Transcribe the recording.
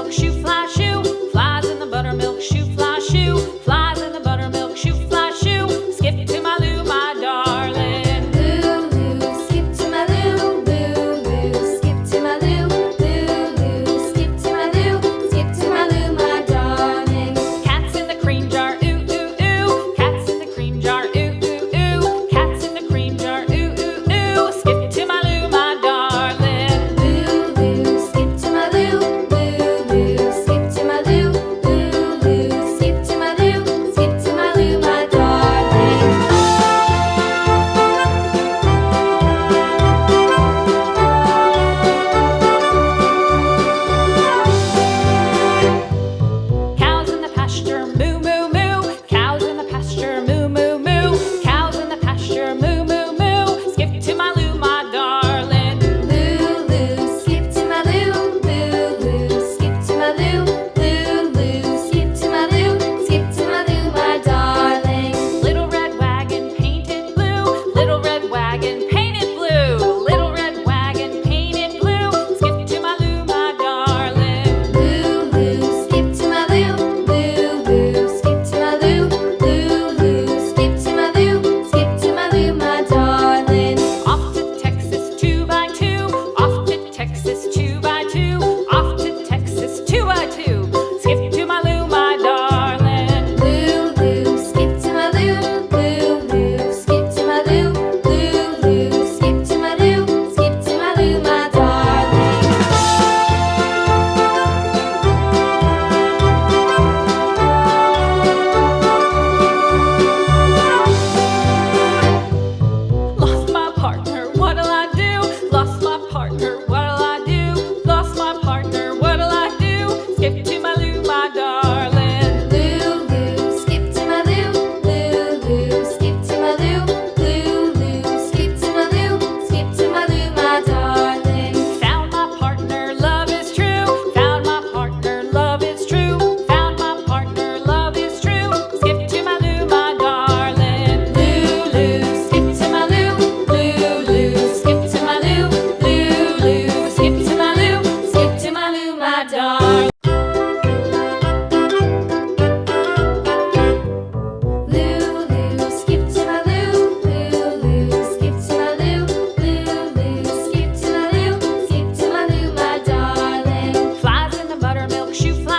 buttermilk shoe fly shoe. Flies in the buttermilk shoe fly shoe. Flies in the buttermilk shoe fly shoe. Skip to my Lou, my darling. Lulu, skip to my Lou. Lulu, skip to my Lou. Lulu, skip to my Lou. Skip to my Lou, my darling. Cats in the cream jar, ooh ooh ooh. Cats in the cream jar, ooh ooh ooh. Cats in the cream jar, ooh ooh ooh. Skip to my Lou, my darling. Lulu, skip to my Lou. Lulu, skip to my Lou. Lulu, skip to my Lou. Skip to my Lou, my darling. Cows in the pasture, moo moo moo. Cows in the pasture, moo moo moo. Cows in the pasture, moo moo moo. Skip to my Lou, my darling. Lulu, skip to my Lou. Lulu, skip to my Lou. Lulu, skip to my Lou. Skip to my Lou, my darling. Little red wagon painted blue. Little red wagon painted blue. Little red wagon painted blue. Skip to my Lou, my darling. Lulu, skip to my Lou. Lulu, skip to my Lou. Lulu, skip to my Lou. Skip to my Lou, my darling. Off to Texas 2x2. Off to Texas 2x2. Off to Texas 2x2. Skip to my Lou, my darling. Lulu, skip to my Lou. Lulu, skip to my Lou. Lulu, skip to my Lou. Skip to my Lou, my darling. Lost my partner, what'll I do? Lost my partner, what'll I do? Lost my partner, what'll I do? Skip to my Lou, my darling. Lulu, skip to my Lou. Lulu, skip to my Lou. Lulu, skip to my Lou. Skip to my Lou, my darling. Found my partner, love is true. Found my partner, love is true. Found my partner, love is true. Skip to my Lou, my darling. Lulu, skip to my Lou. Lulu, skip to my Lou. Lulu, skip to my Lou. Skip to my Lou, my darling. Lulu, skip to my Lou. Lulu, skip to my Lou. Lulu, skip to my Lou. Skip to my Lou, my darling. Flies in the buttermilk shoe fly